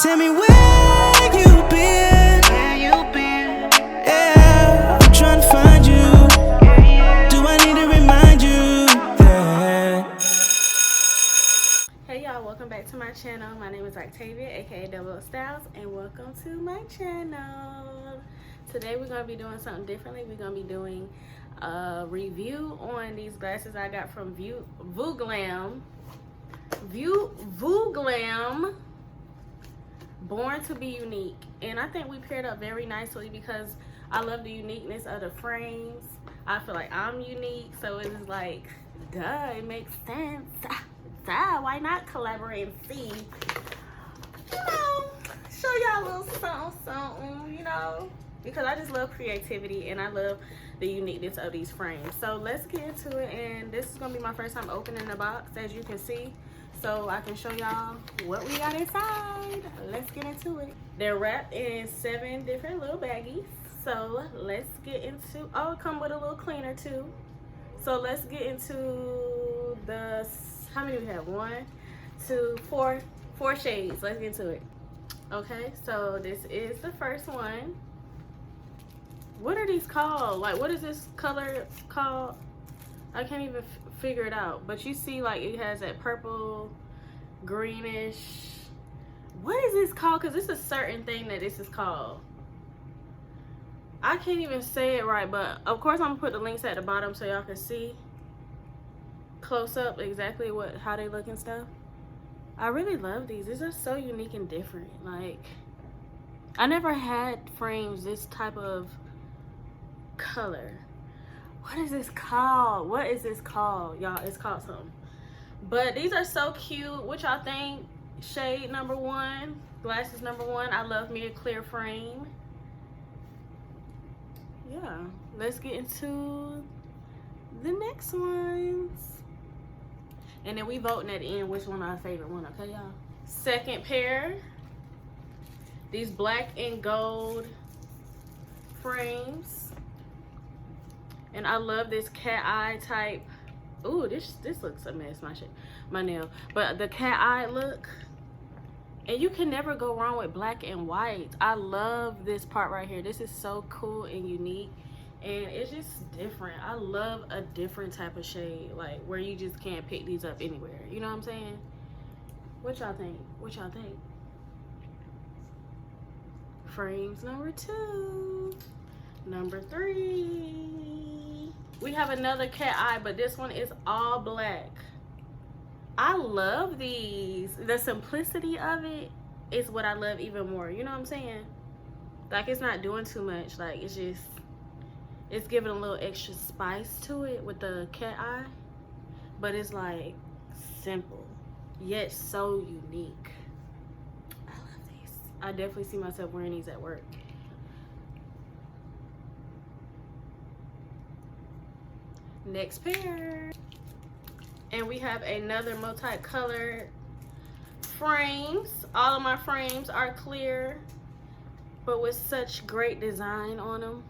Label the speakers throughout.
Speaker 1: Tell me where you been. Yeah, I'm trying to find you. Do I need to remind you? Yeah.
Speaker 2: Hey y'all, welcome back to my channel. My name is Octavia, aka Double O Styles, and welcome to my channel. Today we're gonna be doing something differently. We're gonna be doing a review on these glasses I got from Vooglam. Vooglam, Born to be Unique. And I think we paired up very nicely because I love the uniqueness of the frames. I feel like I'm unique, so it's like, duh, it makes sense. Why not collaborate and see? You know, show y'all a little something, you know, because I just love creativity and I love the uniqueness of these frames. So let's get into it, and this is gonna be my first time opening the box, as you can see, so I can show y'all what we got inside. Let's get into it. They're wrapped in 7 different little baggies, so let's get into, oh, it come with a little cleaner too. So let's get into the, how many we have? 1, 2, 4 shades. Let's get into it. Okay, so this is the first one. What are these called? Like, what is this color called? I can't even figure it out. But you see, like, it has that purple, greenish. What is this called? Because it's a certain thing that this is called. I can't even say it right, but of course I'm gonna put the links at the bottom so y'all can see close up exactly how they look and stuff. I really love these. These are so unique and different. Like, I never had frames this type of color. What is this called? What is this called, y'all? It's called something. But these are so cute. What y'all think? Shade number 1, glasses number 1. I love me a clear frame. Yeah, let's get into the next ones. And then we voting at the end which one our favorite one, okay, y'all? Second pair. These black and gold frames. And I love this cat eye type. Ooh, this looks a mess, my nail. But the cat eye look. And you can never go wrong with black and white. I love this part right here. This is so cool and unique. And it's just different. I love a different type of shade. Like, where you just can't pick these up anywhere. You know what I'm saying? What y'all think? What y'all think? Frames number 2. Number 3. We have another cat eye, but this one is all black. I love these. The simplicity of it is what I love even more. You know what I'm saying? Like, it's not doing too much. Like, it's just, it's giving a little extra spice to it with the cat eye. But it's like simple, yet so unique. I love these. I definitely see myself wearing these at work. Next pair. And we have another multicolored frames. All of my frames are clear, but with such great design on them.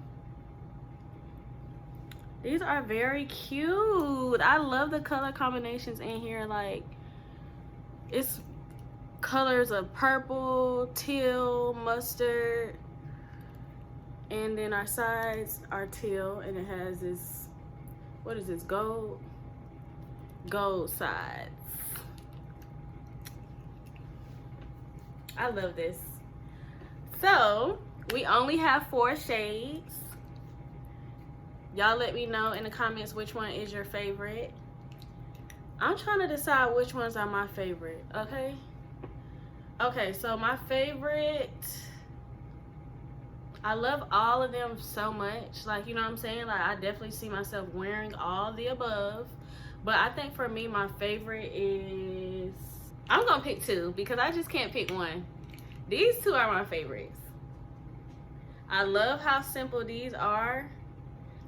Speaker 2: These are very cute. I love the color combinations in here. Like, it's colors of purple, teal, mustard, and then our sides are teal, and it has this, what is this, gold sides. I love this. So we only have 4 shades. Y'all let me know in the comments which one is your favorite. I'm trying to decide which ones are my favorite. Okay, so my favorite, I love all of them so much. Like, you know what I'm saying? Like, I definitely see myself wearing all the above. But I think for me, my favorite is, I'm gonna pick 2 because I just can't pick one. These 2 are my favorites. I love how simple these are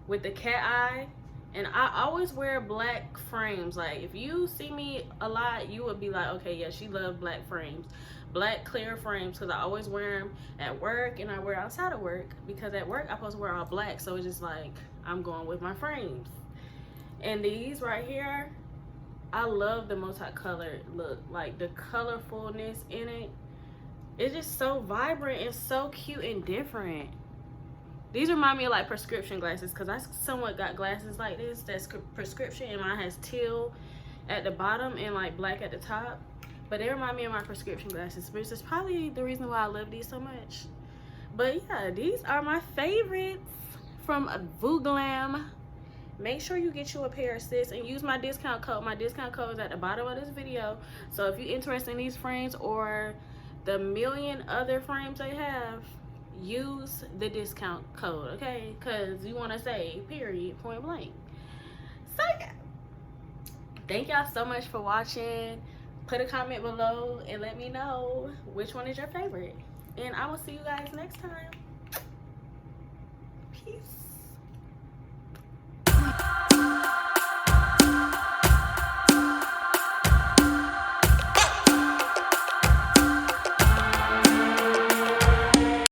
Speaker 2: with the cat eye. And I always wear black frames. Like, if you see me a lot, you would be like, okay, yeah, she loves black frames. Black clear frames, because I always wear them at work and I wear outside of work. Because at work, I'm supposed to wear all black. So it's just like, I'm going with my frames. And these right here, I love the multicolored look. Like, the colorfulness in it It's just so vibrant and so cute and different. These remind me of like prescription glasses, because I somewhat got glasses like this that's prescription, and mine has teal at the bottom and like black at the top. But they remind me of my prescription glasses, which is probably the reason why I love these so much. But yeah, these are my favorites from Vooglam. Make sure you get you a pair, sis, and use my discount code. My discount code is at the bottom of this video. So if you're interested in these frames or the million other frames they have, use the discount code, okay? Because you want to save, period, point blank. So yeah, thank y'all so much for watching. Put a comment below and let me know which one is your favorite, and I will see you guys next time. Peace.